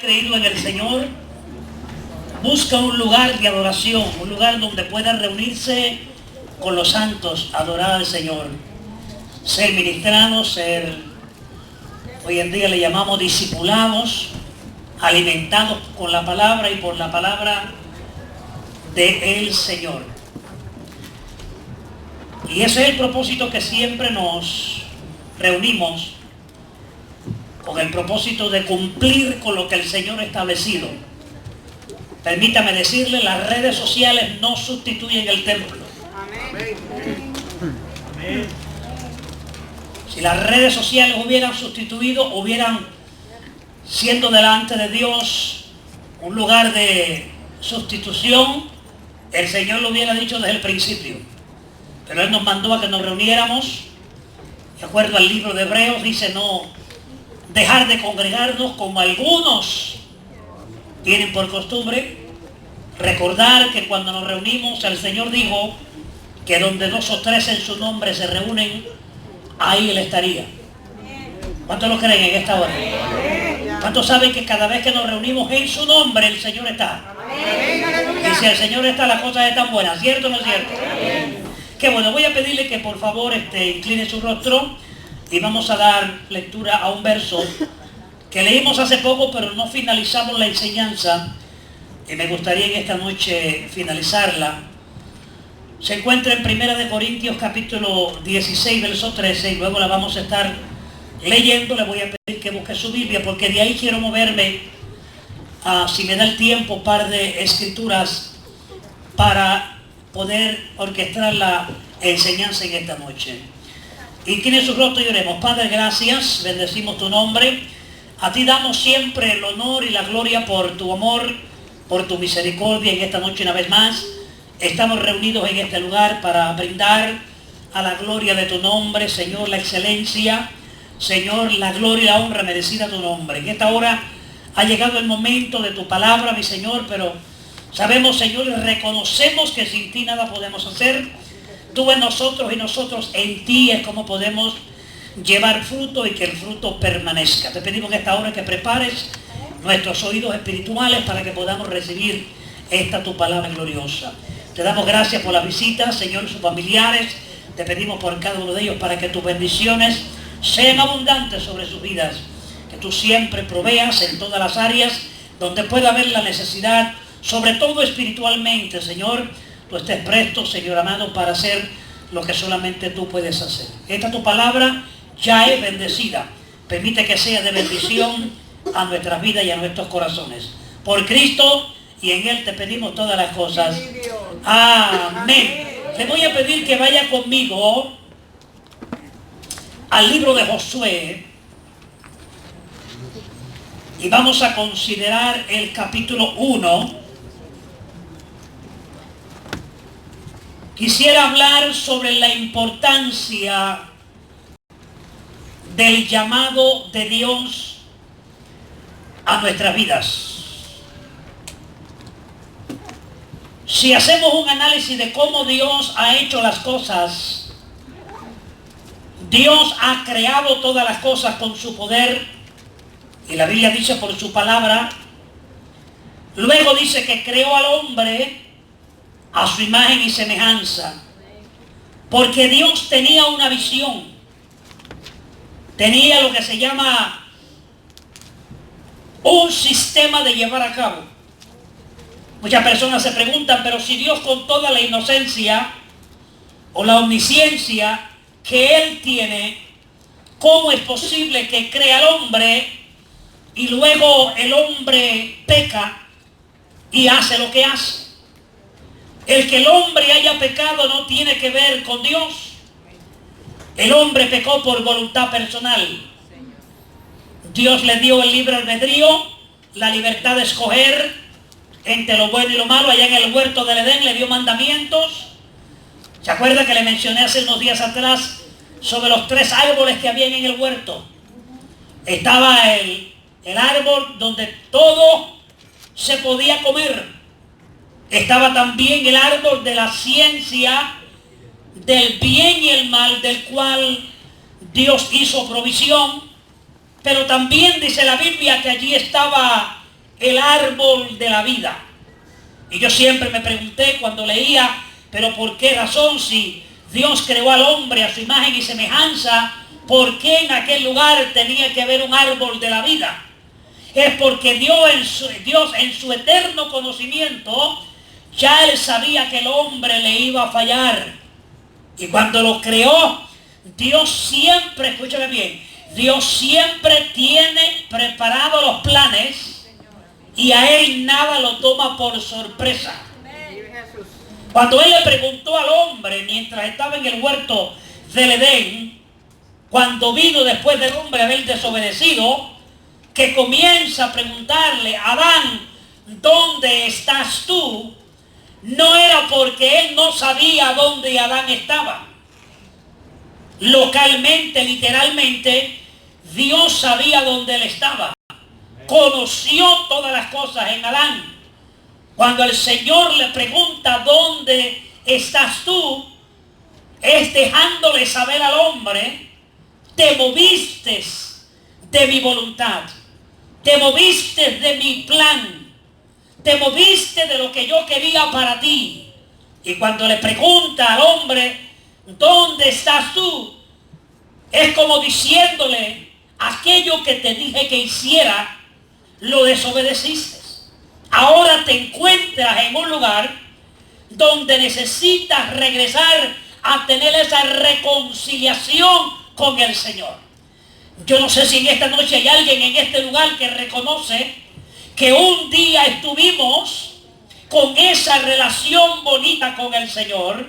Creído en el Señor, busca un lugar de adoración, un lugar donde pueda reunirse con los santos, adorar al Señor, ser ministrados, hoy en día le llamamos discipulados, alimentados con la palabra y por la palabra del Señor. Y ese es el propósito que siempre nos reunimos, con el propósito de cumplir con lo que el Señor ha establecido. Permítame decirle, las redes sociales no sustituyen el templo. Amén. Si las redes sociales hubieran sustituido, hubieran siendo delante de Dios un lugar de sustitución, el Señor lo hubiera dicho desde el principio. Pero Él nos mandó a que nos reuniéramos. De acuerdo al libro de Hebreos, dice no dejar de congregarnos como algunos tienen por costumbre. Recordar que cuando nos reunimos, el Señor dijo que donde 2 o 3 en su nombre se reúnen, ahí Él estaría. ¿Cuántos lo creen en esta hora? ¿Cuántos saben que cada vez que nos reunimos en su nombre, el Señor está? Y si el Señor está, las cosas están buenas, ¿cierto o no es cierto? Qué bueno, voy a pedirle que por favor incline su rostro y vamos a dar lectura a un verso que leímos hace poco, pero no finalizamos la enseñanza y me gustaría en esta noche finalizarla. Se encuentra en 1 Corintios capítulo 16, verso 13, y luego la vamos a estar leyendo. Le voy a pedir que busque su Biblia, porque de ahí quiero moverme, si me da el tiempo, un par de escrituras para poder orquestar la enseñanza en esta noche. Incline su rostro y oremos. Padre, gracias, bendecimos tu nombre. A ti damos siempre el honor y la gloria por tu amor, por tu misericordia. En esta noche una vez más estamos reunidos en este lugar para brindar a la gloria de tu nombre, Señor, la excelencia, Señor, la gloria y la honra merecida a tu nombre. En esta hora ha llegado el momento de tu palabra, mi Señor, pero sabemos, Señor, y reconocemos que sin ti nada podemos hacer. Tú en nosotros y nosotros en ti es como podemos llevar fruto y que el fruto permanezca. Te pedimos en esta hora que prepares nuestros oídos espirituales para que podamos recibir esta tu palabra gloriosa. Te damos gracias por la visita, Señor, sus familiares. Te pedimos por cada uno de ellos para que tus bendiciones sean abundantes sobre sus vidas. Que tú siempre proveas en todas las áreas donde pueda haber la necesidad, sobre todo espiritualmente, Señor. Tú estés presto, Señor amado, para hacer lo que solamente tú puedes hacer. Esta tu palabra ya es bendecida. Permite que sea de bendición a nuestras vidas y a nuestros corazones. Por Cristo y en Él te pedimos todas las cosas. Amén. Le voy a pedir que vaya conmigo al libro de Josué y vamos a considerar el capítulo 1. Quisiera hablar sobre la importancia del llamado de Dios a nuestras vidas. Si hacemos un análisis de cómo Dios ha hecho las cosas, Dios ha creado todas las cosas con su poder, y la Biblia dice por su palabra. Luego dice que creó al hombre a su imagen y semejanza, porque Dios tenía una visión, tenía lo que se llama un sistema de llevar a cabo. Muchas personas se preguntan, pero si Dios, con toda la inocencia o la omnisciencia que Él tiene, ¿cómo es posible que crea al hombre y luego el hombre peca y hace lo que hace? El que el hombre haya pecado no tiene que ver con Dios. El hombre pecó por voluntad personal. Dios le dio el libre albedrío, la libertad de escoger entre lo bueno y lo malo. Allá en el huerto del Edén le dio mandamientos. ¿Se acuerda que le mencioné hace unos días atrás sobre los 3 árboles que había en el huerto? Estaba el árbol donde todo se podía comer. Estaba también el árbol de la ciencia del bien y el mal, del cual Dios hizo provisión. Pero también dice la Biblia que allí estaba el árbol de la vida. Y yo siempre me pregunté cuando leía, pero ¿por qué razón si Dios creó al hombre a su imagen y semejanza? ¿Por qué en aquel lugar tenía que haber un árbol de la vida? Es porque Dios en su eterno conocimiento ya él sabía que el hombre le iba a fallar. Y cuando lo creó, Dios siempre, escúchame bien, Dios siempre tiene preparados los planes y a él nada lo toma por sorpresa. Cuando él le preguntó al hombre mientras estaba en el huerto del Edén, cuando vino después del hombre haber desobedecido, que comienza a preguntarle, Adán, ¿dónde estás tú? No era porque él no sabía dónde Adán estaba. Localmente, literalmente, Dios sabía dónde él estaba. Conoció todas las cosas en Adán. Cuando el Señor le pregunta, ¿dónde estás tú? Es dejándole saber al hombre, te moviste de mi voluntad. Te moviste de mi plan. Te moviste de lo que yo quería para ti. Y cuando le pregunta al hombre, ¿dónde estás tú? Es como diciéndole, aquello que te dije que hiciera, lo desobedeciste. Ahora te encuentras en un lugar donde necesitas regresar a tener esa reconciliación con el Señor. Yo no sé si en esta noche hay alguien en este lugar que reconoce que un día estuvimos con esa relación bonita con el Señor,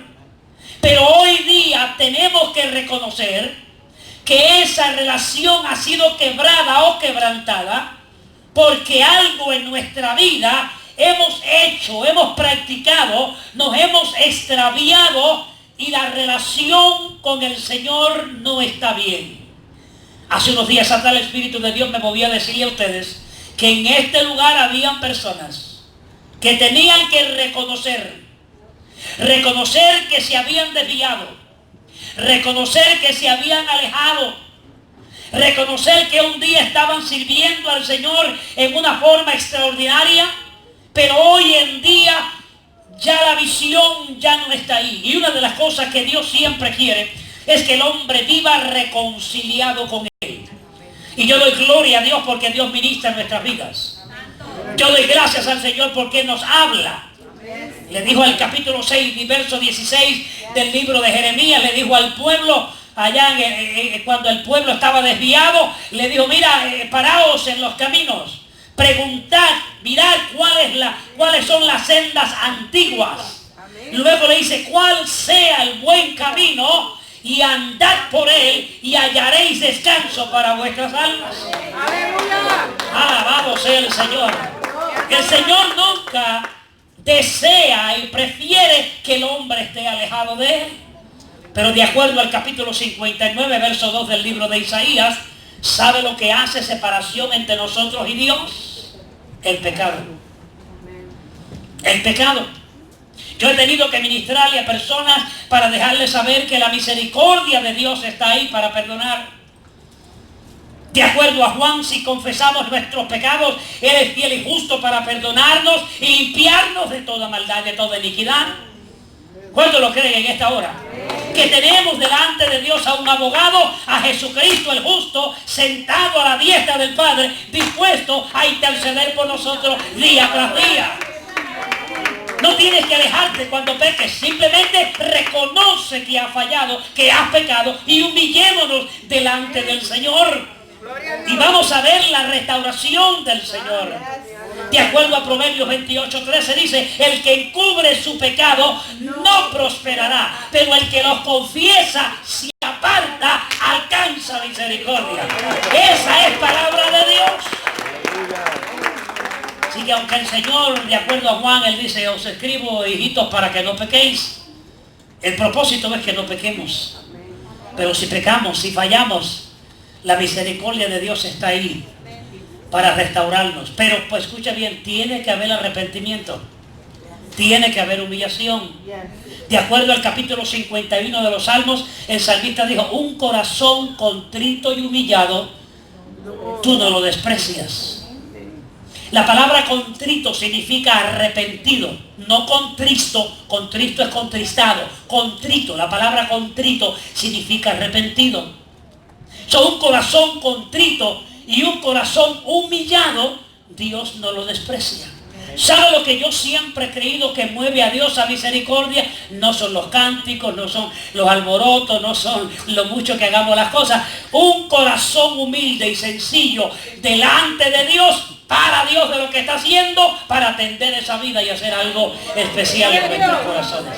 pero hoy día tenemos que reconocer que esa relación ha sido quebrada o quebrantada porque algo en nuestra vida hemos hecho, hemos practicado, nos hemos extraviado y la relación con el Señor no está bien. Hace unos días atrás el Espíritu de Dios me movía a decirle a ustedes que en este lugar habían personas que tenían que reconocer que se habían desviado, reconocer que se habían alejado, reconocer que un día estaban sirviendo al Señor en una forma extraordinaria, pero hoy en día ya la visión ya no está ahí. Y una de las cosas que Dios siempre quiere es que el hombre viva reconciliado con Él. Y yo doy gloria a Dios porque Dios ministra en nuestras vidas. Yo doy gracias al Señor porque nos habla. Le dijo al capítulo 6 y verso 16 del libro de Jeremías, le dijo al pueblo, allá cuando el pueblo estaba desviado, le dijo, mira, paraos en los caminos, preguntad, mirad cuáles son las sendas antiguas. Luego le dice, cuál sea el buen camino, y andad por él y hallaréis descanso para vuestras almas. ¡Aleluya! Alabado sea el Señor. El Señor nunca desea y prefiere que el hombre esté alejado de él. Pero de acuerdo al capítulo 59, verso 2 del libro de Isaías, ¿sabe lo que hace separación entre nosotros y Dios? El pecado. El pecado. Yo he tenido que ministrarle a personas para dejarles saber que la misericordia de Dios está ahí para perdonar. De acuerdo a Juan, si confesamos nuestros pecados, Él es fiel y justo para perdonarnos y limpiarnos de toda maldad, de toda iniquidad. ¿Cuántos lo creen en esta hora? Que tenemos delante de Dios a un abogado, a Jesucristo el justo, sentado a la diestra del Padre, dispuesto a interceder por nosotros día tras día. No tienes que alejarte cuando peques, simplemente reconoce que has fallado, que has pecado y humillémonos delante del Señor. Y vamos a ver la restauración del Señor. De acuerdo a Proverbios 28:13 dice, el que encubre su pecado no prosperará, pero el que los confiesa, se aparta, alcanza misericordia. Esa es palabra de Dios. Así que aunque el Señor, de acuerdo a Juan, Él dice, os escribo, hijitos, para que no pequéis, el propósito es que no pequemos. Pero si pecamos, si fallamos, la misericordia de Dios está ahí para restaurarnos. Pero pues escucha bien, tiene que haber arrepentimiento, tiene que haber humillación. De acuerdo al capítulo 51 de los Salmos, el salmista dijo, un corazón contrito y humillado, tú no lo desprecias. La palabra contrito significa arrepentido, no contristo es contristado. Contrito, la palabra contrito significa arrepentido. Un corazón contrito y un corazón humillado, Dios no lo desprecia. ¿Sabe lo que yo siempre he creído que mueve a Dios a misericordia? No son los cánticos, no son los alborotos, no son lo mucho que hagamos las cosas. Un corazón humilde y sencillo delante de Dios, para Dios de lo que está haciendo, para atender esa vida y hacer algo especial en nuestros corazones.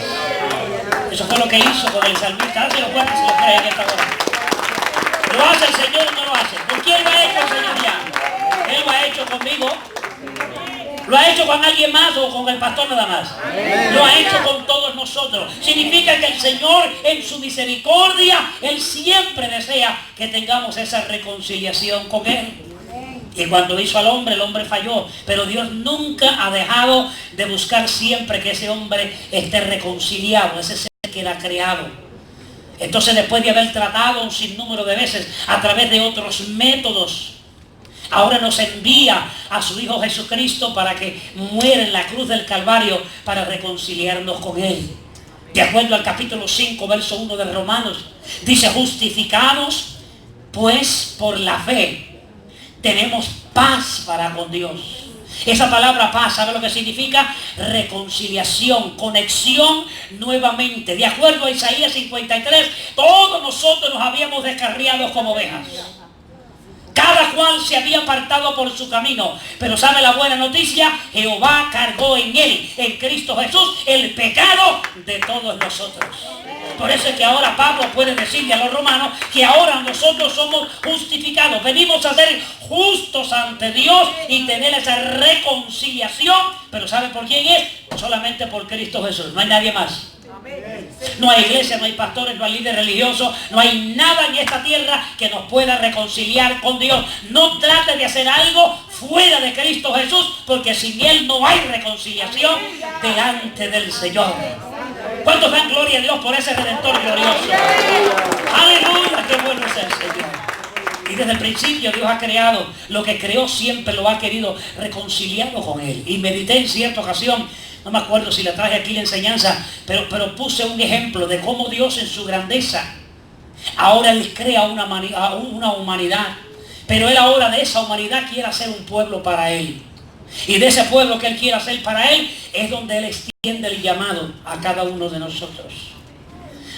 Eso fue lo que hizo con el salmista. Hácelo fuerte si lo creen en esta hora. ¿Lo hace el Señor o no lo hace? ¿Con quién lo ha hecho el Señor ya? Él lo ha hecho conmigo. ¿Lo ha hecho con alguien más o con el pastor nada más? Lo ha hecho con todos nosotros. Significa que el Señor en su misericordia, Él siempre desea que tengamos esa reconciliación con Él. Y cuando hizo al hombre, el hombre falló. Pero Dios nunca ha dejado de buscar siempre que ese hombre esté reconciliado, ese ser que Él ha creado. Entonces, después de haber tratado un sinnúmero de veces a través de otros métodos, ahora nos envía a su Hijo Jesucristo para que muera en la cruz del Calvario para reconciliarnos con Él. De acuerdo al capítulo 5, verso 1 de Romanos, dice: justificados pues por la fe, tenemos paz para con Dios. Esa palabra paz, ¿sabe lo que significa? Reconciliación, conexión nuevamente. De acuerdo a Isaías 53, todos nosotros nos habíamos descarriado como ovejas. Cada cual se había apartado por su camino. Pero ¿sabe la buena noticia? Jehová cargó en él, en Cristo Jesús, el pecado de todos nosotros. Por eso es que ahora Pablo puede decirle a los romanos que ahora nosotros somos justificados. Venimos a ser justos ante Dios y tener esa reconciliación. Pero ¿sabe por quién es? Solamente por Cristo Jesús. No hay nadie más. No hay iglesia, no hay pastores, no hay líderes religiosos, no hay nada en esta tierra que nos pueda reconciliar con Dios. No trate de hacer algo fuera de Cristo Jesús, porque sin Él no hay reconciliación delante del Señor. ¿Cuántos dan gloria a Dios por ese Redentor glorioso? ¡Aleluya! ¡Qué bueno es el Señor! Y desde el principio Dios ha creado, lo que creó siempre lo ha querido reconciliado con Él. Y medité en cierta ocasión, no me acuerdo si la traje aquí la enseñanza, pero puse un ejemplo de cómo Dios en su grandeza, ahora Él crea una humanidad, pero Él ahora de esa humanidad quiere hacer un pueblo para Él. Y de ese pueblo que Él quiere hacer para Él, es donde Él extiende el llamado a cada uno de nosotros.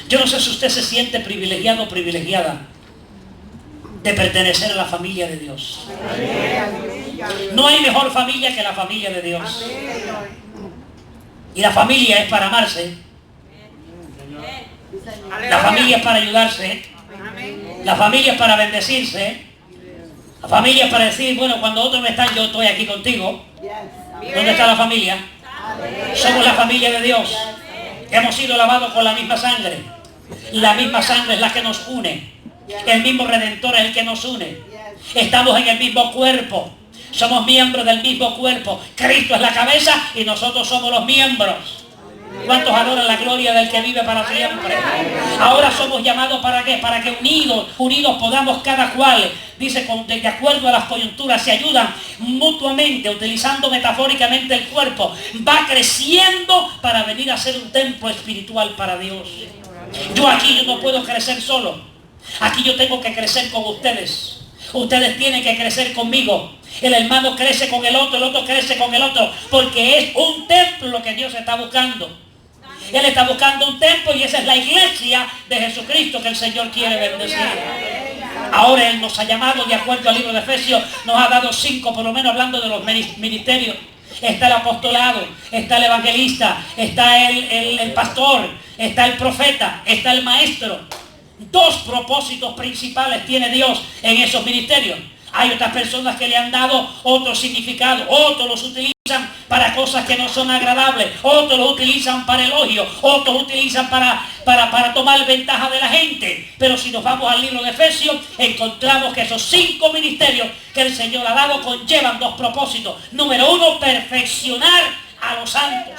Yo no sé si usted se siente privilegiado o privilegiada de pertenecer a la familia de Dios. No hay mejor familia que la familia de Dios. Y la familia es para amarse. La familia es para ayudarse. La familia es para bendecirse. La familia es para decir, bueno, cuando otros no están, yo estoy aquí contigo. ¿Dónde está la familia? Somos la familia de Dios. Hemos sido lavados con la misma sangre. La misma sangre es la que nos une. El mismo Redentor es el que nos une. Estamos en el mismo cuerpo. Somos miembros del mismo cuerpo. Cristo es la cabeza y nosotros somos los miembros. ¿Cuántos adoran la gloria del que vive para siempre? Ahora somos llamados ¿para qué? Para que unidos podamos cada cual, dice, de acuerdo a las coyunturas, se ayudan mutuamente, utilizando metafóricamente el cuerpo. Va creciendo para venir a ser un templo espiritual para Dios. Yo no puedo crecer solo. Aquí yo tengo que crecer con ustedes. Ustedes tienen que crecer conmigo. El hermano crece con el otro crece con el otro, porque es un templo lo que Dios está buscando. Él está buscando un templo y esa es la iglesia de Jesucristo que el Señor quiere bendecir. Ahora Él nos ha llamado, de acuerdo al libro de Efesios, nos ha dado 5, por lo menos hablando de los ministerios. Está el apostolado, está el evangelista, está el pastor, está el profeta, está el maestro. 2 propósitos principales tiene Dios en esos ministerios. Hay otras personas que le han dado otro significado, otros los utilizan para cosas que no son agradables, otros los utilizan para elogio, otros utilizan para tomar ventaja de la gente. Pero si nos vamos al libro de Efesios, encontramos que esos 5 ministerios que el Señor ha dado conllevan 2 propósitos. Número 1, perfeccionar a los santos.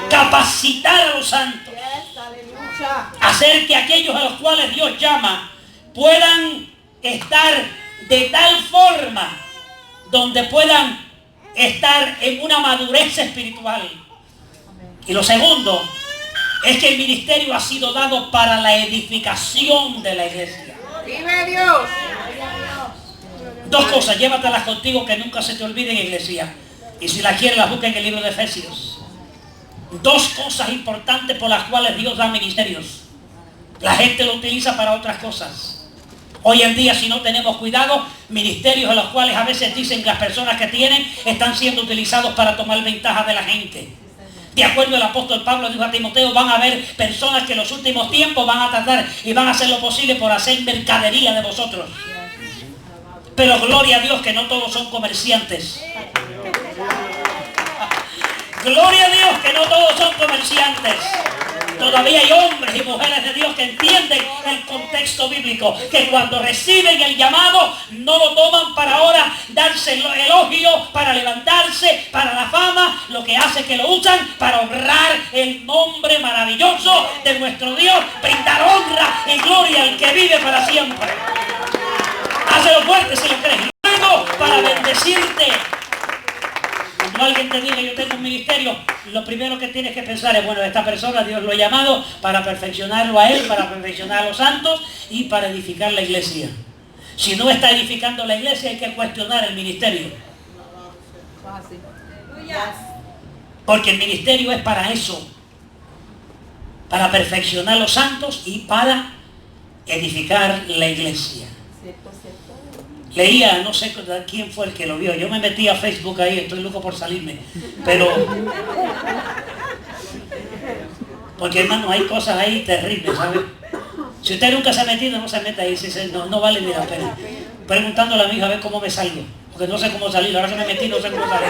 Capacitar a los santos. Hacer que aquellos a los cuales Dios llama puedan estar de tal forma donde puedan estar en una madurez espiritual. Y lo segundo es que el ministerio ha sido dado para la edificación de la iglesia. ¡Vive Dios! Dos cosas, llévatelas contigo que nunca se te olviden, iglesia. Y si las quieres, las busca en el libro de Efesios. Dos cosas importantes por las cuales Dios da ministerios. La gente lo utiliza para otras cosas. Hoy en día, si no tenemos cuidado, ministerios en los cuales a veces dicen que las personas que tienen están siendo utilizados para tomar ventaja de la gente. De acuerdo al apóstol Pablo dijo a Timoteo, van a haber personas que en los últimos tiempos van a tratar y van a hacer lo posible por hacer mercadería de vosotros. Pero gloria a Dios que no todos son comerciantes. Gloria a Dios que no todos son comerciantes. Todavía hay hombres y mujeres de Dios que entienden el contexto bíblico, que cuando reciben el llamado no lo toman para ahora darse el elogio, para levantarse, para la fama, lo que hace que lo usan para honrar el nombre maravilloso de nuestro Dios, brindar honra y gloria al que vive para siempre. Hazlo fuerte si lo crees. Luego, para bendecirte. Cuando alguien te diga yo tengo un ministerio, lo primero que tienes que pensar es, bueno, esta persona Dios lo ha llamado para perfeccionarlo a él, para perfeccionar a los santos y para edificar la iglesia. Si no está edificando la iglesia, hay que cuestionar el ministerio. Porque el ministerio es para eso, para perfeccionar a los santos y para edificar la iglesia. Leía, no sé quién fue el que lo vio, yo me metí a Facebook ahí, estoy loco por salirme, pero porque hermano hay cosas ahí terribles, ¿sabes? Si usted nunca se ha metido, no se meta ahí, no vale ni la pena. Preguntándole a mi hija a ver cómo me salgo, porque no sé cómo salir, ahora que me metí no sé cómo salir.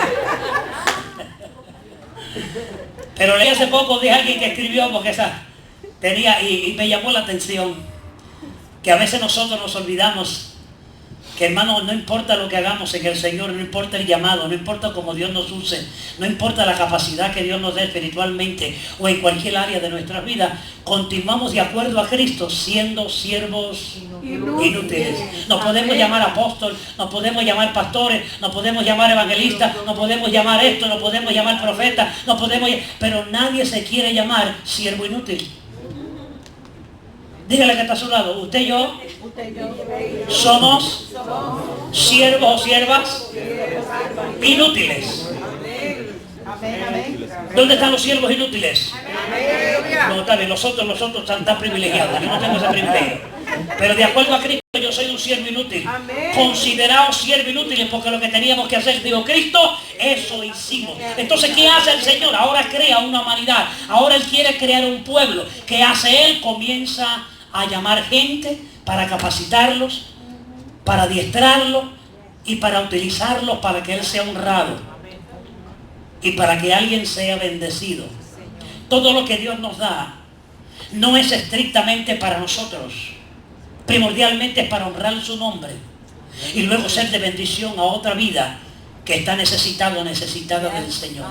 Pero leí hace poco de alguien que escribió, porque esa tenía, y me llamó la atención, que a veces nosotros nos olvidamos que hermano, no importa lo que hagamos en el Señor, no importa el llamado, no importa cómo Dios nos use, no importa la capacidad que Dios nos dé espiritualmente o en cualquier área de nuestras vidas, continuamos de acuerdo a Cristo siendo siervos inútiles. Nos podemos llamar apóstol, nos podemos llamar pastores, nos podemos llamar evangelistas, nos podemos llamar esto, nos podemos llamar profeta, pero nadie se quiere llamar siervo inútil. Dígale que está a su lado, usted y yo somos siervos o siervas inútiles. ¿Dónde están los siervos inútiles? No, está bien, nosotros están tan privilegiados, yo no tengo ese privilegio. Pero de acuerdo a Cristo yo soy un siervo inútil. Considerados siervos inútiles porque lo que teníamos que hacer, dijo Cristo, eso hicimos. Entonces, ¿qué hace el Señor? Ahora crea una humanidad. Ahora Él quiere crear un pueblo. ¿Qué hace Él? Comienza a llamar gente para capacitarlos, para adiestrarlos y para utilizarlos para que Él sea honrado y para que alguien sea bendecido. Todo lo que Dios nos da no es estrictamente para nosotros, primordialmente es para honrar su nombre y luego ser de bendición a otra vida que está necesitado o necesitada del Señor.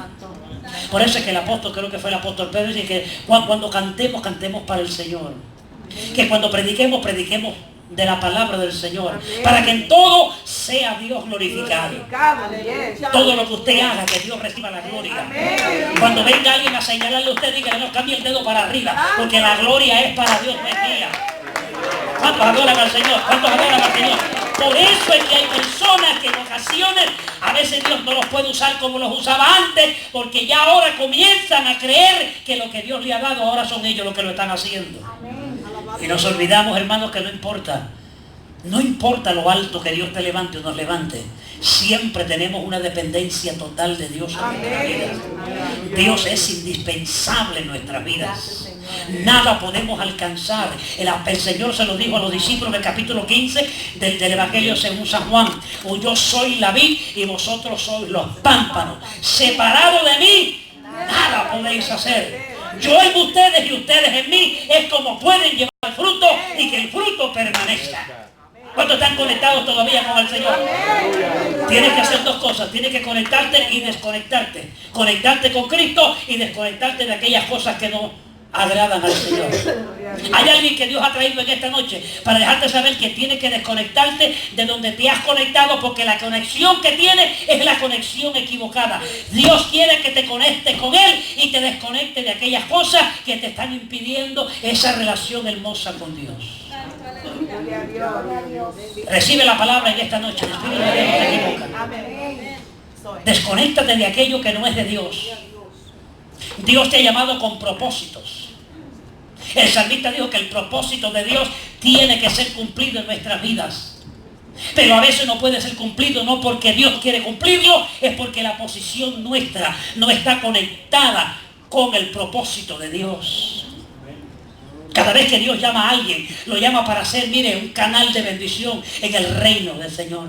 Por eso es que el apóstol, creo que fue el apóstol Pedro, dice que cuando cantemos, cantemos para el Señor. Que cuando prediquemos, prediquemos de la palabra del Señor. Para que en todo sea Dios glorificado. Todo lo que usted haga, que Dios reciba la gloria. Cuando venga alguien a señalarle a usted, diga que no cambie el dedo para arriba. Porque la gloria es para Dios, no es mía. ¿Cuántos adoran al Señor? ¿Cuántos adoran al Señor? Por eso es que hay personas que en ocasiones a veces Dios no los puede usar como los usaba antes, porque ya ahora comienzan a creer que lo que Dios le ha dado ahora son ellos los que lo están haciendo. Y nos olvidamos, hermanos, que no importa lo alto que Dios te levante o nos levante, siempre tenemos una dependencia total de Dios en nuestras vidas. Dios es indispensable en nuestras vidas. Nada podemos alcanzar. El Señor se lo dijo a los discípulos en el capítulo 15 del Evangelio según San Juan. O yo soy la vid y vosotros sois los pámpanos. Separado de mí, nada podéis hacer. Yo en ustedes y ustedes en mí es como pueden llevar fruto y que el fruto permanezca. ¿Cuántos están conectados todavía con el Señor? Tienes que hacer dos cosas. Tienes que conectarte y desconectarte. Conectarte con Cristo y desconectarte de aquellas cosas que no agradan al Señor. Hay alguien que Dios ha traído en esta noche para dejarte saber que tienes que desconectarte de donde te has conectado, porque la conexión que tienes es la conexión equivocada. Dios quiere que te conectes con Él y te desconectes de aquellas cosas que te están impidiendo esa relación hermosa con Dios. Recibe la palabra en esta noche. El Espíritu de Dios no te equivoca. Desconéctate de aquello que no es de Dios. Dios te ha llamado con propósitos. El salmista dijo que el propósito de Dios tiene que ser cumplido en nuestras vidas. Pero a veces no puede ser cumplido, no porque Dios quiere cumplirlo, es porque la posición nuestra no está conectada con el propósito de Dios. Cada vez que Dios llama a alguien, lo llama para ser, mire, un canal de bendición en el reino del Señor.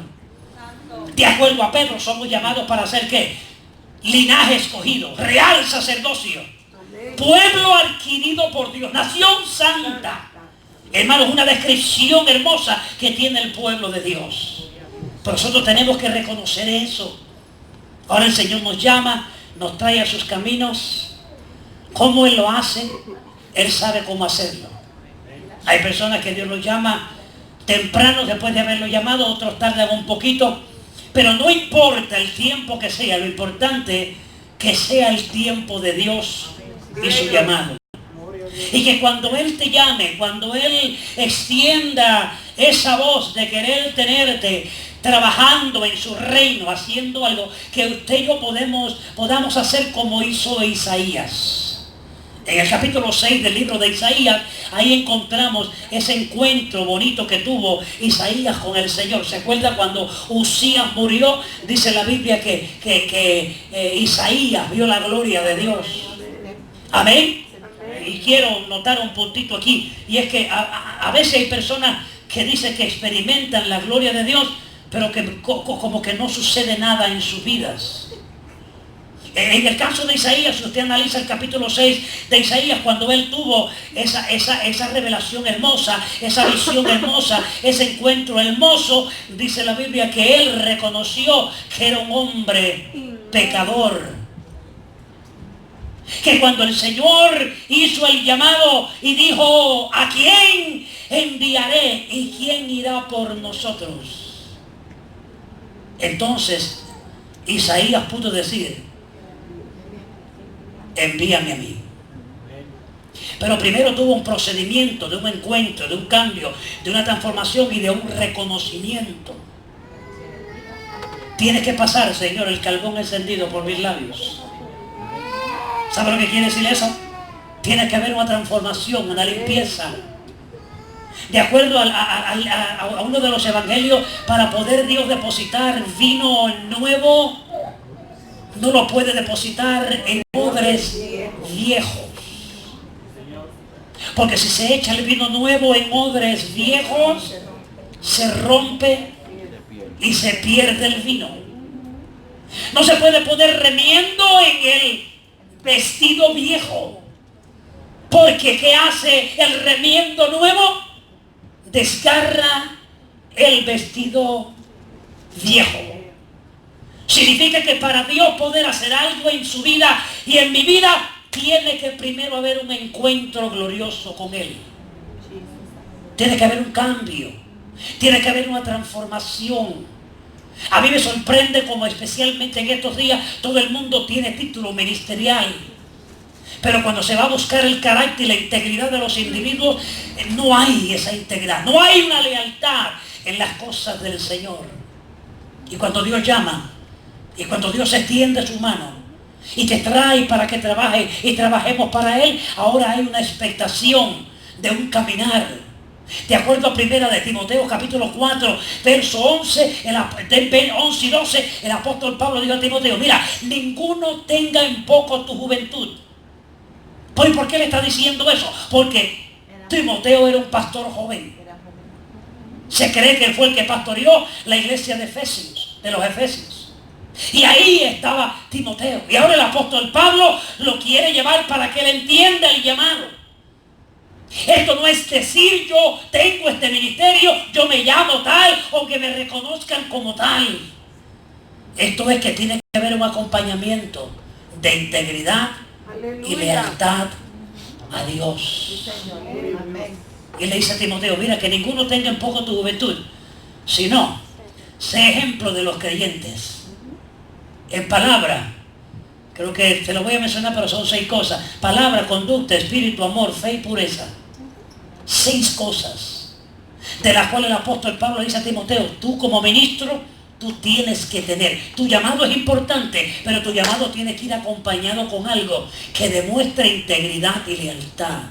De acuerdo a Pedro, somos llamados para ser, ¿qué? Linaje escogido, real sacerdocio, pueblo adquirido por Dios, nación santa. Hermanos, una descripción hermosa que tiene el pueblo de Dios. Pero nosotros tenemos que reconocer eso. Ahora el Señor nos llama, nos trae a sus caminos. ¿Cómo Él lo hace? Él sabe cómo hacerlo. Hay personas que Dios los llama temprano después de haberlo llamado, otros tardan un poquito. Pero no importa el tiempo que sea, lo importante que sea el tiempo de Dios y su llamado. Y que cuando Él te llame, cuando Él extienda esa voz de querer tenerte trabajando en su reino, haciendo algo, que usted y yo podamos hacer como hizo Isaías. En el capítulo 6 del libro de Isaías, ahí encontramos ese encuentro bonito que tuvo Isaías con el Señor. ¿Se acuerda cuando Usías murió? Dice la Biblia que Isaías vio la gloria de Dios. Amén. Y quiero notar un puntito aquí, y es que a veces hay personas que dicen que experimentan la gloria de Dios, pero que como que no sucede nada en sus vidas. En el caso de Isaías, si usted analiza el capítulo 6 de Isaías, cuando él tuvo esa revelación hermosa, esa visión hermosa, ese encuentro hermoso, dice la Biblia que él reconoció que era un hombre pecador. Que cuando el Señor hizo el llamado y dijo, ¿a quién enviaré y quién irá por nosotros? Entonces Isaías pudo decir, envíame a mí. Pero primero tuvo un procedimiento de un encuentro, de un cambio, de una transformación y de un reconocimiento. Tiene que pasar, Señor, el carbón encendido por mis labios. ¿Sabe lo que quiere decir eso? Tiene que haber una transformación, una limpieza. De acuerdo a uno de los evangelios, para poder Dios depositar vino nuevo, no lo puede depositar en odres viejos. Porque si se echa el vino nuevo en odres viejos, se rompe y se pierde el vino. No se puede poner remiendo en el vestido viejo, porque ¿qué hace el remiendo nuevo? Desgarra el vestido viejo. Significa que para Dios poder hacer algo en su vida y en mi vida, tiene que primero haber un encuentro glorioso con Él. Tiene que haber un cambio, tiene que haber una transformación. A mí me sorprende como especialmente en estos días todo el mundo tiene título ministerial. Pero cuando se va a buscar el carácter y la integridad de los individuos, no hay esa integridad, no hay una lealtad en las cosas del Señor. Y cuando Dios llama, y cuando Dios extiende su mano, y te trae para que trabaje y trabajemos para Él, ahora hay una expectación de un caminar. De acuerdo a primera de Timoteo capítulo 4 verso 11 y 12, el apóstol Pablo dijo a Timoteo, mira, ninguno tenga en poco tu juventud. ¿Por qué le está diciendo eso? Porque Timoteo era un pastor joven. Se cree que él fue el que pastoreó la iglesia de Efesios, de los Efesios. Y ahí estaba Timoteo. Y ahora el apóstol Pablo lo quiere llevar para que él entienda el llamado. Esto no es decir yo tengo este ministerio, yo me llamo tal o que me reconozcan como tal. Esto es que tiene que haber un acompañamiento de integridad y lealtad a Dios. Sí, Señor. Amén. Y le dice a Timoteo, mira, que ninguno tenga en poco tu juventud, sino sé ejemplo de los creyentes. En palabra, creo que te lo voy a mencionar, pero son 6 cosas. Palabra, conducta, espíritu, amor, fe y pureza. 6 cosas, de las cuales el apóstol Pablo dice a Timoteo, tú como ministro, tú tienes que tener. Tu llamado es importante, pero tu llamado tiene que ir acompañado con algo que demuestre integridad y lealtad.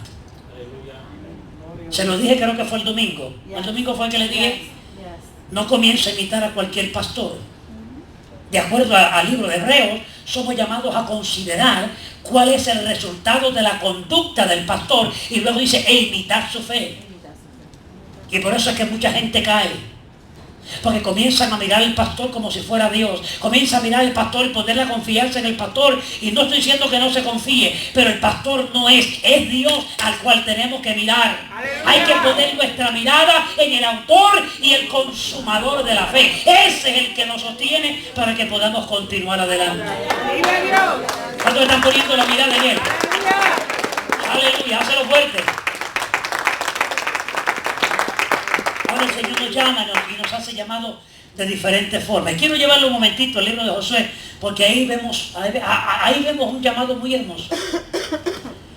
Se lo dije, creo que fue el domingo. El domingo fue el que le dije, no comienzo a imitar a cualquier pastor. De acuerdo al libro de Hebreos, somos llamados a considerar cuál es el resultado de la conducta del pastor. Y luego dice, e imitar su fe. Y por eso es que mucha gente cae. Porque comienzan a mirar al pastor como si fuera Dios. Comienzan a mirar al pastor y poner la confianza en el pastor. Y no estoy diciendo que no se confíe, pero el pastor no es Dios al cual tenemos que mirar. ¡Aleluya! Hay que poner nuestra mirada en el autor y el consumador de la fe. Ese es el que nos sostiene para que podamos continuar adelante. ¿Cuántos están poniendo la mirada en él? Aleluya, hácelo fuerte. Ahora el Señor nos llama y nos hace llamado de diferentes formas. Y quiero llevarlo un momentito al libro de Josué, porque ahí vemos un llamado muy hermoso.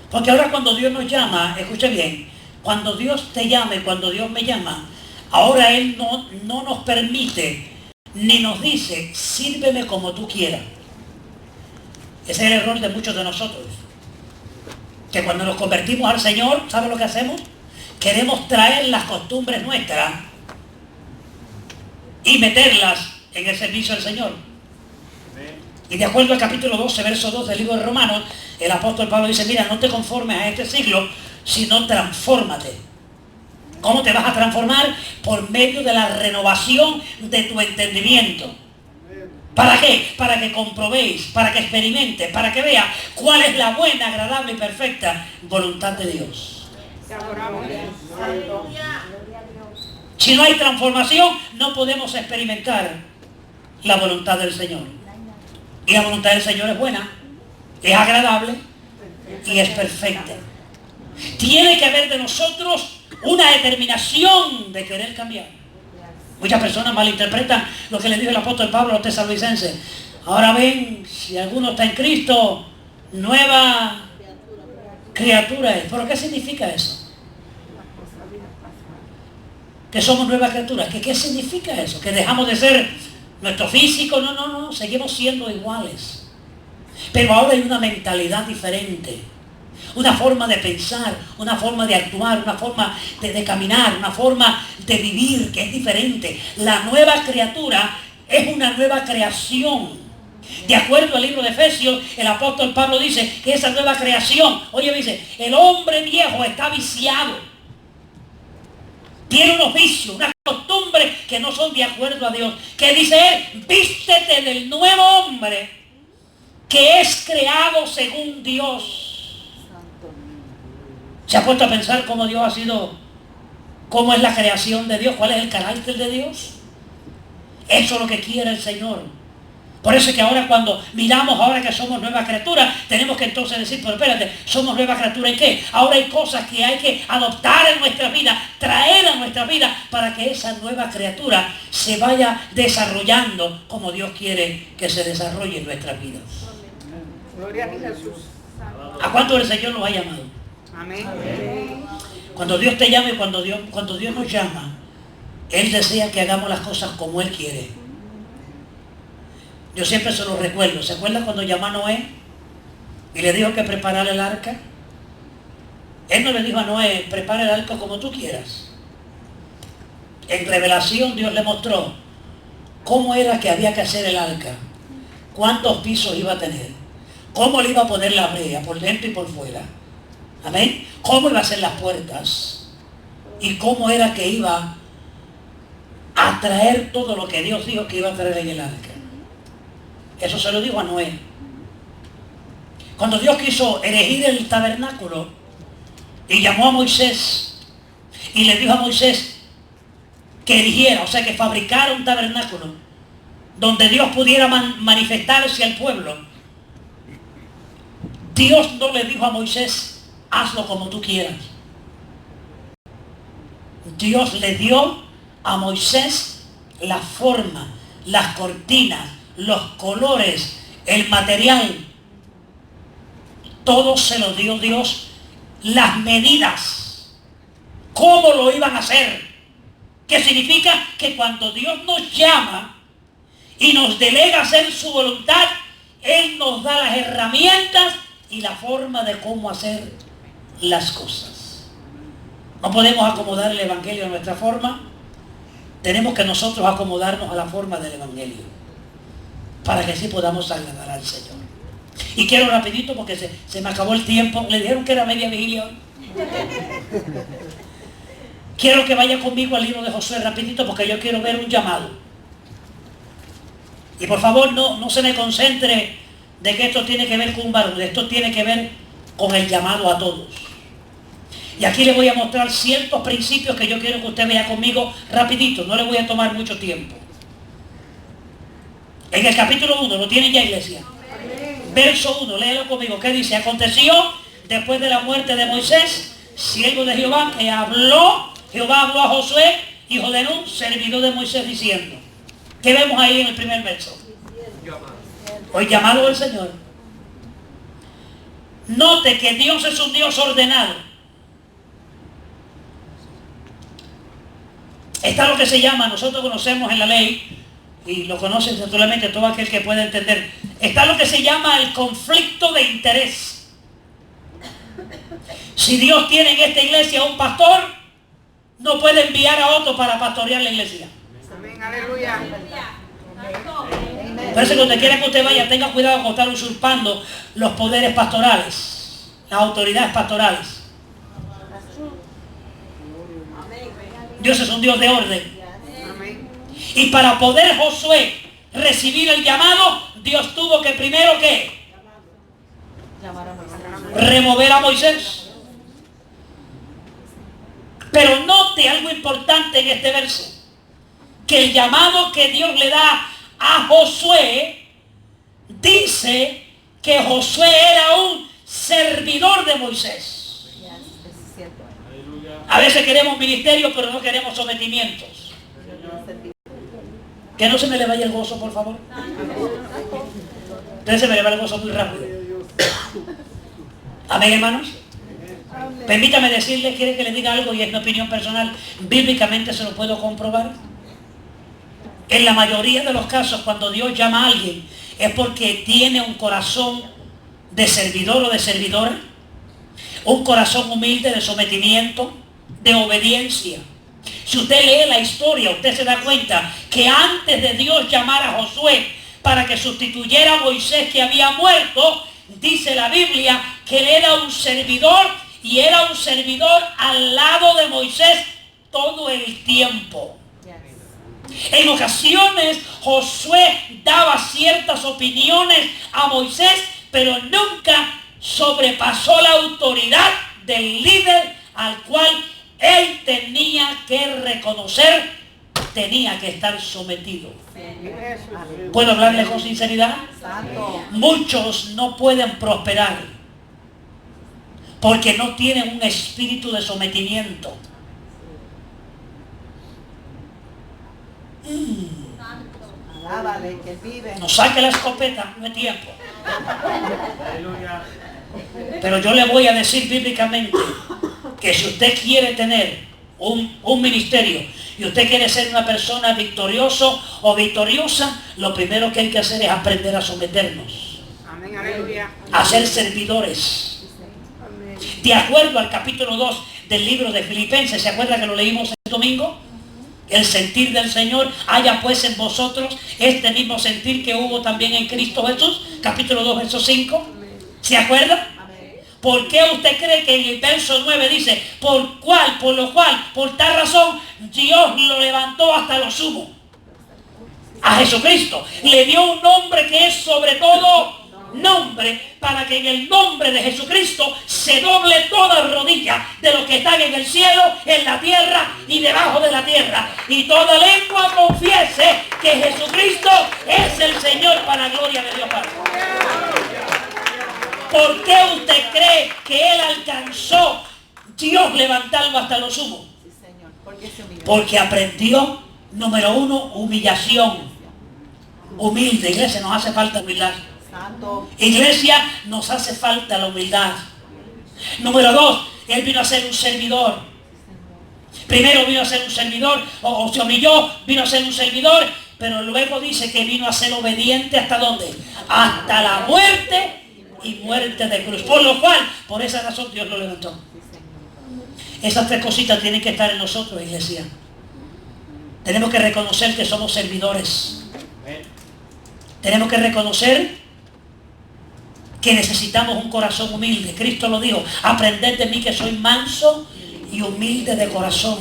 Porque ahora cuando Dios nos llama, escuche bien, cuando Dios te llama y cuando Dios me llama, ahora Él no nos permite ni nos dice, sírveme como tú quieras. Ese es el error de muchos de nosotros. Que cuando nos convertimos al Señor, ¿sabe lo que hacemos? Queremos traer las costumbres nuestras y meterlas en el servicio del Señor. Y de acuerdo al capítulo 12, verso 2 del libro de Romanos, el apóstol Pablo dice, mira, no te conformes a este siglo, sino transfórmate. ¿Cómo te vas a transformar? Por medio de la renovación de tu entendimiento. ¿Para qué? Para que comprobéis, para que experimentes, para que veas cuál es la buena, agradable y perfecta voluntad de Dios. Si no hay transformación, no podemos experimentar la voluntad del Señor. Y la voluntad del Señor es buena, es agradable y es perfecta. Tiene que haber de nosotros una determinación de querer cambiar. Muchas personas malinterpretan lo que le dijo el apóstol Pablo a los tesalonicenses. Ahora ven, si alguno está en Cristo, nueva criatura es. ¿Pero qué significa eso? Que somos nuevas criaturas. ¿Qué significa eso? Que dejamos de ser nuestro físico. No, seguimos siendo iguales. Pero ahora hay una mentalidad diferente. Una forma de pensar, una forma de actuar, una forma de caminar, una forma de vivir que es diferente. La nueva criatura es una nueva creación. De acuerdo al libro de Efesios, el apóstol Pablo dice que esa nueva creación, oye, dice, el hombre viejo está viciado. Tiene unos vicios, unas costumbres que no son de acuerdo a Dios. Que dice él, vístete del nuevo hombre que es creado según Dios. ¿Se ha puesto a pensar cómo Dios ha sido, cómo es la creación de Dios, cuál es el carácter de Dios? Eso es lo que quiere el Señor. Por eso es que ahora cuando miramos ahora que somos nuevas criaturas, tenemos que entonces decir, pero espérate, ¿somos nuevas criaturas en qué? Ahora hay cosas que hay que adoptar en nuestra vida, traer a nuestra vida, para que esa nueva criatura se vaya desarrollando como Dios quiere que se desarrolle en nuestras vidas. Gloria a ti, Jesús. ¿A cuánto el Señor nos ha llamado? Amén. Cuando Dios te llama y cuando Dios nos llama, Él desea que hagamos las cosas como Él quiere. Yo siempre se lo recuerdo. ¿Se acuerdan cuando llamó a Noé y le dijo que preparara el arca? Él no le dijo a Noé, prepara el arca como tú quieras. En revelación Dios le mostró cómo era que había que hacer el arca, cuántos pisos iba a tener, cómo le iba a poner la brea por dentro y por fuera. Amén. Cómo iba a ser las puertas y cómo era que iba a traer todo lo que Dios dijo que iba a traer en el arca. Eso se lo dijo a Noé. Cuando Dios quiso erigir el tabernáculo y llamó a Moisés y le dijo a Moisés que erigiera, o sea que fabricara un tabernáculo donde Dios pudiera manifestarse al pueblo, Dios no le dijo a Moisés hazlo como tú quieras. Dios le dio a Moisés la forma, las cortinas, los colores, el material. Todo se lo dio Dios, las medidas, cómo lo iban a hacer. Que significa que cuando Dios nos llama y nos delega hacer su voluntad, Él nos da las herramientas y la forma de cómo hacer las cosas. No podemos acomodar el Evangelio a nuestra forma. Tenemos que nosotros acomodarnos a la forma del Evangelio para que así podamos agradar al Señor. Y quiero rapidito porque se me acabó el tiempo. Le dijeron que era media vigilia hoy. Quiero que vaya conmigo al libro de Josué rapidito porque yo quiero ver un llamado. Y por favor no se me concentre de que esto tiene que ver con un varón. Esto tiene que ver con el llamado a todos. Y aquí le voy a mostrar ciertos principios que yo quiero que usted vea conmigo rapidito. No le voy a tomar mucho tiempo. En el capítulo 1, ¿lo tienen ya, iglesia? Verso 1, léelo conmigo. ¿Qué dice? Aconteció después de la muerte de Moisés, siervo de Jehová, que Jehová habló a Josué, hijo de Nun, servidor de Moisés, diciendo. ¿Qué vemos ahí en el primer verso? Hoy llamado del Señor. Note que Dios es un Dios ordenado. Está lo que se llama, nosotros conocemos en la ley, y lo conoce naturalmente todo aquel que pueda entender, está lo que se llama el conflicto de interés. Si Dios tiene en esta iglesia un pastor, no puede enviar a otro para pastorear la iglesia. Amén, aleluya. Por eso donde quiera que usted vaya, tenga cuidado con estar usurpando los poderes pastorales, las autoridades pastorales. Dios es un Dios de orden. Y para poder Josué recibir el llamado, Dios tuvo que primero ¿qué? Remover a Moisés. Pero note algo importante en este verso, que el llamado que Dios le da a Josué, dice que Josué era un servidor de Moisés. A veces queremos ministerio, pero no queremos sometimientos. Que no se me le vaya el gozo, por favor. Entonces se me le va el gozo muy rápido. Amén, hermanos. Permítame decirle, quiere que le diga algo y es mi opinión personal. Bíblicamente se lo puedo comprobar. En la mayoría de los casos, cuando Dios llama a alguien, es porque tiene un corazón de servidor o de servidora, un corazón humilde de sometimiento, de obediencia. Si usted lee la historia, usted se da cuenta que antes de Dios llamar a Josué para que sustituyera a Moisés que había muerto, dice la Biblia que él era un servidor y era un servidor al lado de Moisés todo el tiempo. En ocasiones Josué daba ciertas opiniones a Moisés, pero nunca sobrepasó la autoridad del líder al cual él tenía que reconocer, tenía que estar sometido. ¿Puedo hablarle con sinceridad? Muchos no pueden prosperar porque no tienen un espíritu de sometimiento. No saque la escopeta, no hay tiempo. Pero yo le voy a decir bíblicamente que si usted quiere tener un ministerio y usted quiere ser una persona victorioso o victoriosa, lo primero que hay que hacer es aprender a someternos. Amén, aleluya. A ser servidores. De acuerdo al capítulo 2 del libro de Filipenses, ¿se acuerda que lo leímos el domingo? El sentir del Señor haya pues en vosotros este mismo sentir que hubo también en Cristo Jesús, capítulo 2, verso 5. ¿Se acuerda? ¿Por qué usted cree que en el verso 9 dice, por lo cual, por tal razón, Dios lo levantó hasta lo sumo? A Jesucristo. Le dio un nombre que es sobre todo nombre, para que en el nombre de Jesucristo se doble toda rodilla de los que están en el cielo, en la tierra y debajo de la tierra. Y toda lengua confiese que Jesucristo es el Señor para la gloria de Dios Padre. ¿Por qué usted cree que él alcanzó Dios levantarlo hasta lo sumo? Sí, Señor. Porque aprendió, número uno, humillación. Humilde. Iglesia, nos hace falta humildad. Santo. Iglesia, nos hace falta la humildad. Número dos, él vino a ser un servidor. Primero vino a ser un servidor, o se humilló, vino a ser un servidor, pero luego dice que vino a ser obediente ¿hasta dónde? Hasta la muerte y muerte de cruz. Por lo cual, por esa razón Dios lo levantó. Esas tres cositas tienen que estar en nosotros, iglesia. Tenemos que reconocer que somos servidores. Tenemos que reconocer que necesitamos un corazón humilde. Cristo lo dijo: aprended de mí que soy manso y humilde de corazón.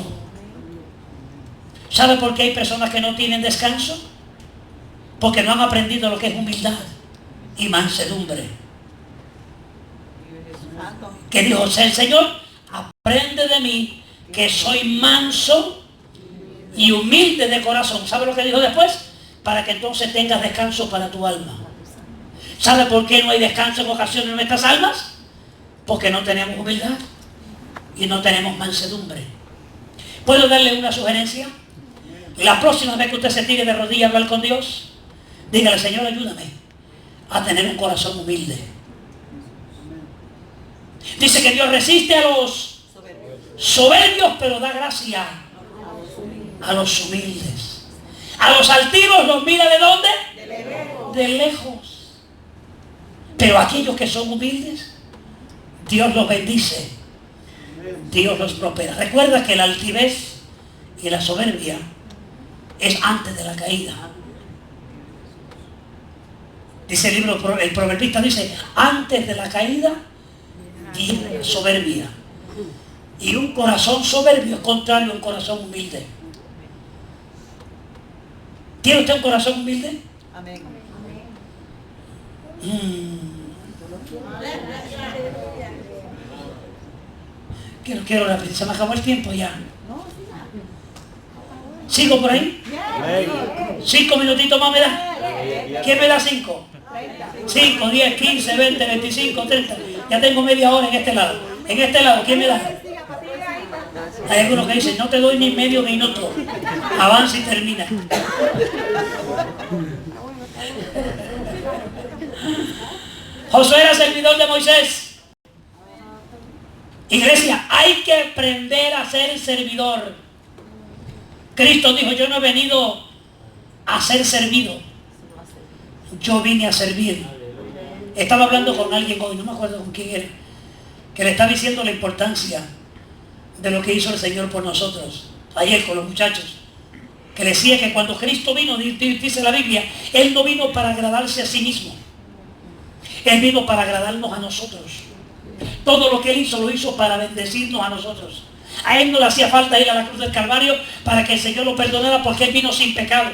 ¿Sabe por qué hay personas que no tienen descanso? Porque no han aprendido lo que es humildad y mansedumbre. ¿Qué dijo el Señor? Aprende de mí que soy manso y humilde de corazón. ¿Sabe lo que dijo después? Para que entonces tengas descanso para tu alma. ¿Sabe por qué no hay descanso en ocasiones en nuestras almas? Porque no tenemos humildad y no tenemos mansedumbre. ¿Puedo darle una sugerencia? La próxima vez que usted se tire de rodillas a hablar con Dios, dígale: Señor, ayúdame a tener un corazón humilde. Dice que Dios resiste a los soberbios, pero da gracia a los humildes. A los altivos los mira ¿de dónde? De lejos. Pero aquellos que son humildes, Dios los bendice, Dios los prospera. Recuerda que la altivez y la soberbia es antes de la caída. Dice el libro, el proverbista dice: antes de la caída viene la soberbia. Y un corazón soberbio es contrario a un corazón humilde. ¿Tiene usted un corazón humilde? Amén. Quiero rápido, se me acabó el tiempo ya. ¿Sigo por ahí? 5 minutitos más me da. ¿Quién me da 5? 5, 10, 15, 20, 25, 30. Ya tengo media hora en este lado. En este lado, ¿quién me da? Hay algunos que dicen: no te doy ni medio minuto. Avanza y termina. Josué era servidor de Moisés. Iglesia, hay que aprender a ser servidor. Cristo dijo: yo no he venido a ser servido, yo vine a servir. Estaba hablando con alguien hoy, no me acuerdo con quién era, que le está diciendo la importancia de lo que hizo el Señor por nosotros. Ayer con los muchachos, que decía que cuando Cristo vino, dice la Biblia, Él no vino para agradarse a sí mismo. Él vino para agradarnos a nosotros. Todo lo que Él hizo, lo hizo para bendecirnos a nosotros. A Él no le hacía falta ir a la cruz del Calvario para que el Señor lo perdonara, porque Él vino sin pecado.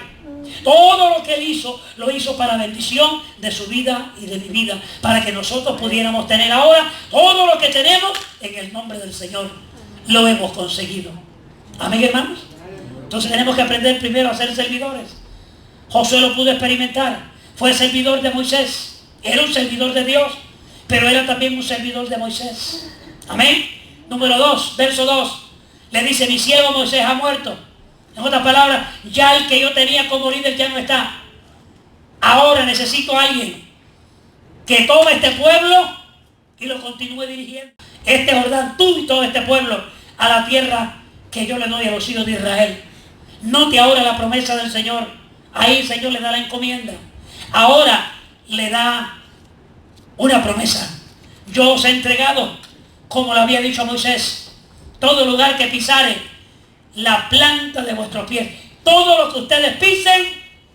Todo lo que Él hizo, lo hizo para bendición de su vida y de mi vida, para que nosotros pudiéramos tener ahora todo lo que tenemos en el nombre del Señor. Lo hemos conseguido. Amén, hermanos. Entonces tenemos que aprender primero a ser servidores. Josué lo pudo experimentar. Fue servidor de Moisés. Era un servidor de Dios, pero era también un servidor de Moisés. Amén. Número 2, verso 2. Le dice: mi siervo Moisés ha muerto. En otras palabras, ya el que yo tenía como líder ya no está. Ahora necesito a alguien que tome este pueblo y lo continúe dirigiendo. Este Jordán, tú y todo este pueblo, a la tierra que yo le doy a los hijos de Israel. Note ahora la promesa del Señor. Ahí el Señor le da la encomienda. Ahora le da una promesa. Yo os he entregado, como lo había dicho a Moisés, todo lugar que pisare la planta de vuestros pies. Todo lo que ustedes pisen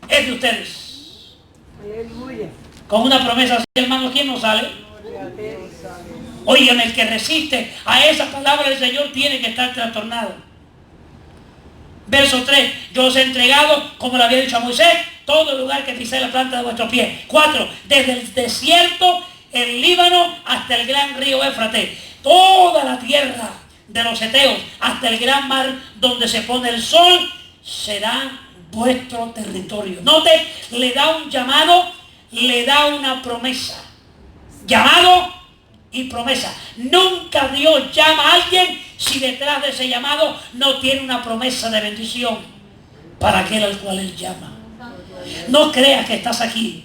es de ustedes. Aleluya. Con una promesa así, hermano, ¿quién no sale? Óigame, el que resiste a esa palabra del Señor tiene que estar trastornado. Verso 3, yo os he entregado, como le había dicho a Moisés, todo lugar que pisé la planta de vuestros pies. 4, desde el desierto, el Líbano, hasta el gran río Éufrates. Toda la tierra de los heteos, hasta el gran mar donde se pone el sol, será vuestro territorio. Note, le da un llamado, le da una promesa. Llamado y promesa. Nunca Dios llama a alguien si detrás de ese llamado no tiene una promesa de bendición para aquel al cual Él llama. No creas que estás aquí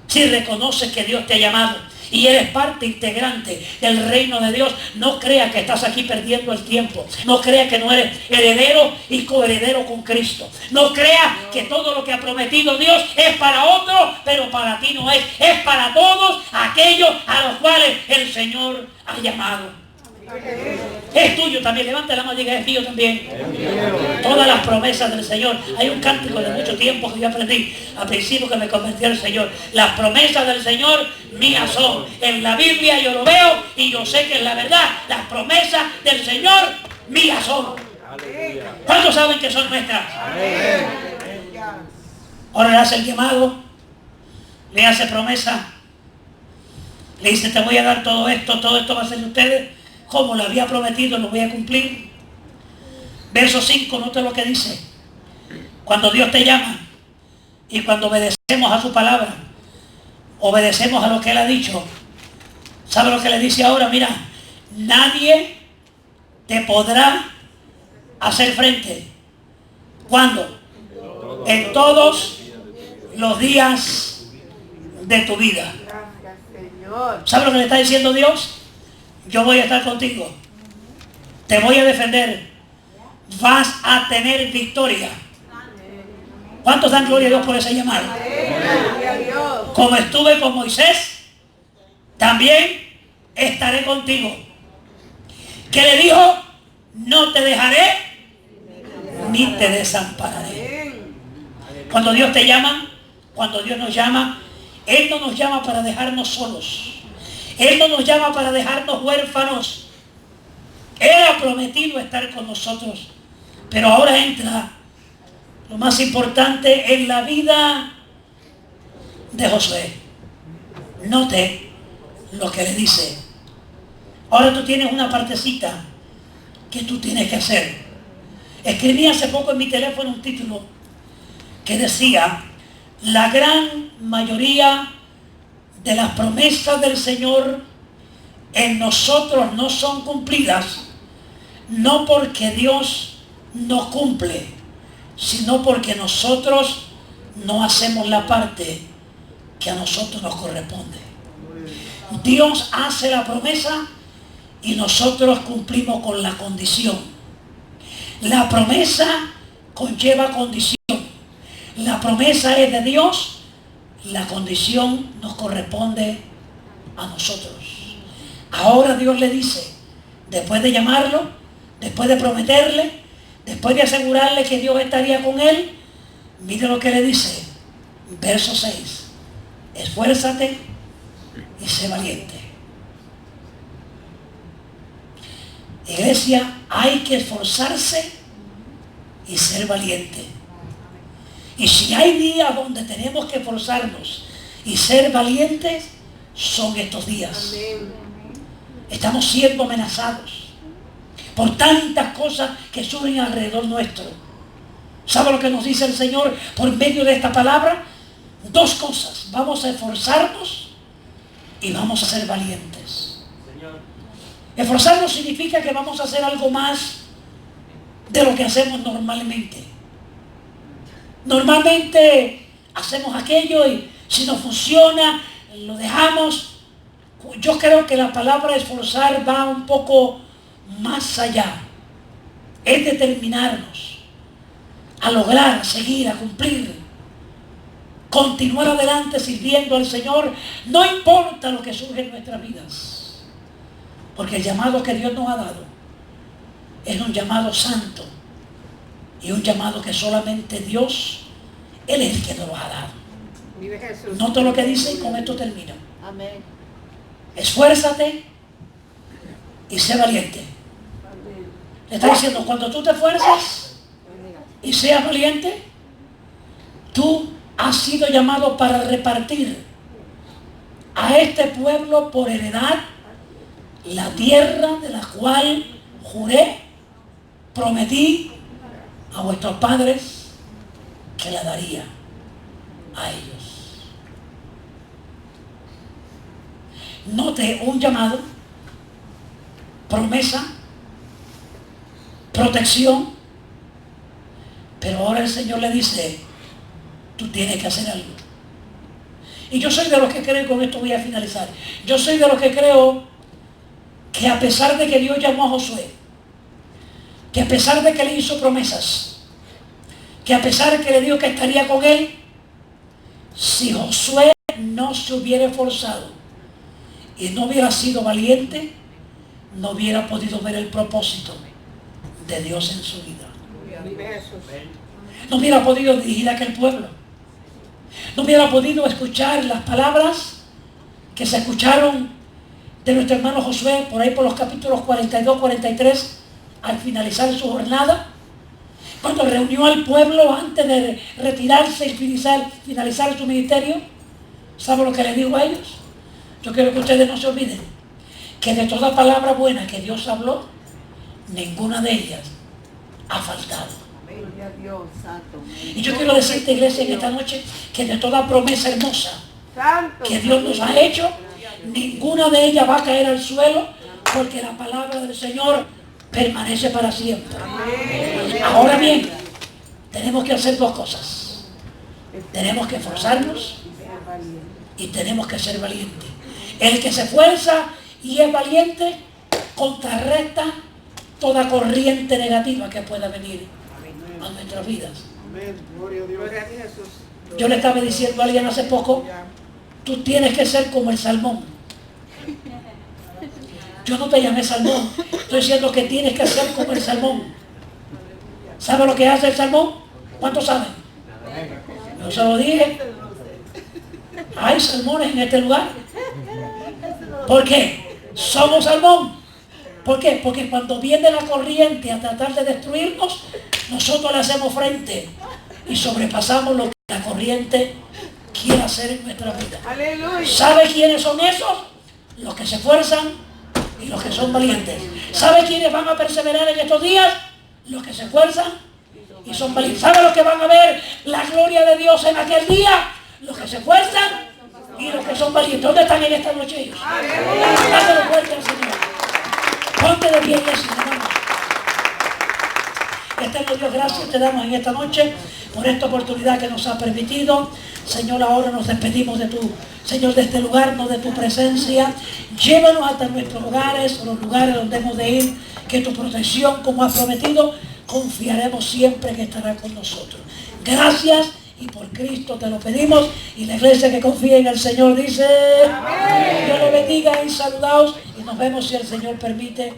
si reconoces que Dios te ha llamado y eres parte integrante del reino de Dios. No creas que estás aquí perdiendo el tiempo. No creas que no eres heredero y coheredero con Cristo. No creas que todo lo que ha prometido Dios es para otro, pero para ti no es. Es para todos aquellos a los cuales el Señor ha llamado. Es tuyo también. Levanta la mano y diga, es mío también. Todas las promesas del Señor. Hay un cántico de mucho tiempo que yo aprendí al principio que me convertí al Señor. Las promesas del Señor mías son. En la Biblia yo lo veo y yo sé que es la verdad. Las promesas del Señor mías son. ¿Cuántos saben que son nuestras? Ahora le hace el llamado, le hace promesa, le dice, te voy a dar todo esto va a ser de ustedes. Como lo había prometido, lo voy a cumplir. Verso 5, note lo que dice. Cuando Dios te llama y cuando obedecemos a su palabra, obedecemos a lo que Él ha dicho, ¿sabe lo que le dice ahora? Mira, nadie te podrá hacer frente. ¿Cuándo? En todos los días de tu vida. ¿Sabe lo que le está diciendo Dios? Yo voy a estar contigo. Te voy a defender. Vas a tener victoria. ¿Cuántos dan gloria a Dios por ese llamado? Como estuve con Moisés, también estaré contigo. ¿Qué le dijo? No te dejaré ni te desampararé. Cuando Dios te llama, cuando Dios nos llama, Él no nos llama para dejarnos solos. Él no nos llama para dejarnos huérfanos. Él ha prometido estar con nosotros. Pero ahora entra lo más importante en la vida de Josué. Note lo que le dice. Ahora tú tienes una partecita que tú tienes que hacer. Escribí hace poco en mi teléfono un título que decía, la gran mayoría de las promesas del Señor en nosotros no son cumplidas, no porque Dios no cumple, sino porque nosotros no hacemos la parte que a nosotros nos corresponde. Dios hace la promesa y nosotros cumplimos con la condición. La promesa conlleva condición. La promesa es de Dios. La condición nos corresponde a nosotros. Ahora Dios le dice, después de llamarlo, después de prometerle, después de asegurarle que Dios estaría con él, mire lo que le dice, verso 6, esfuérzate y sé valiente. Iglesia, hay que esforzarse y ser valiente. Y si hay días donde tenemos que esforzarnos y ser valientes, son estos días. Estamos siendo amenazados por tantas cosas que surgen alrededor nuestro. ¿Sabe lo que nos dice el Señor por medio de esta palabra? Dos cosas. Vamos a esforzarnos y vamos a ser valientes. Esforzarnos significa que vamos a hacer algo más de lo que hacemos normalmente. Normalmente hacemos aquello y si no funciona, lo dejamos. Yo creo que la palabra esforzar va un poco más allá. Es determinarnos a lograr, a seguir, a cumplir. Continuar adelante sirviendo al Señor, no importa lo que surge en nuestras vidas. Porque el llamado que Dios nos ha dado es un llamado santo. Y un llamado que solamente Dios, Él es el que nos lo ha dado. Vive Jesús. Noto lo que dice y con esto termino. Amén. Esfuérzate y sé valiente. Le está diciendo, cuando tú te esfuerzas y seas valiente, tú has sido llamado para repartir a este pueblo por heredad la tierra de la cual juré, prometí a vuestros padres que la daría a ellos. Note un llamado, promesa, protección, pero ahora el Señor le dice, tú tienes que hacer algo. Y yo soy de los que creo, con esto voy a finalizar, yo soy de los que creo que a pesar de que Dios llamó a Josué, que a pesar de que le hizo promesas, que a pesar de que le dijo que estaría con él, si Josué no se hubiera esforzado y no hubiera sido valiente, no hubiera podido ver el propósito de Dios en su vida. No hubiera podido dirigir a aquel pueblo. No hubiera podido escuchar las palabras que se escucharon de nuestro hermano Josué por ahí por los capítulos 42, 43, al finalizar su jornada, cuando reunió al pueblo antes de retirarse y finalizar su ministerio. ¿Sabe lo que le dijo a ellos? Yo quiero que ustedes no se olviden que de toda palabra buena que Dios habló, ninguna de ellas ha faltado. Y yo quiero decirte, iglesia, en esta noche, que de toda promesa hermosa que Dios nos ha hecho, ninguna de ellas va a caer al suelo, porque la palabra del Señor permanece para siempre. Ahora bien, tenemos que hacer dos cosas. Tenemos que esforzarnos y tenemos que ser valientes. El que se esfuerza y es valiente contrarresta toda corriente negativa que pueda venir a nuestras vidas. Yo le estaba diciendo a alguien hace poco, tú tienes que ser como el salmón. Yo no te llamé salmón, estoy diciendo que tienes que ser como el salmón. ¿Sabe lo que hace el salmón? ¿Cuántos saben? Yo se lo dije. Hay salmones en este lugar. ¿Por qué? Somos salmón. ¿Por qué? Porque cuando viene la corriente a tratar de destruirnos, nosotros le hacemos frente y sobrepasamos lo que la corriente quiere hacer en nuestra vida. ¿Sabe quiénes son esos? Los que se esfuerzan y los que son valientes. ¿Sabe quiénes van a perseverar en estos días? Los que se esfuerzan y son valientes. ¿Sabe los que van a ver la gloria de Dios en aquel día? Los que se esfuerzan y los que son valientes. ¿Dónde están en esta noche ellos? Dáselo fuerte al Señor. Ponte de pie, iglesia, hermano. Eterno Dios, gracias te damos en esta noche por esta oportunidad que nos ha permitido. Señor, ahora nos despedimos de tu, Señor, de este lugar, no de tu presencia. Llévanos hasta nuestros hogares, los lugares donde hemos de ir, que tu protección, como has prometido, confiaremos siempre que estará con nosotros. Gracias, y por Cristo te lo pedimos, y la iglesia que confía en el Señor dice, amén. Dios los bendiga y saludaos, y nos vemos si el Señor permite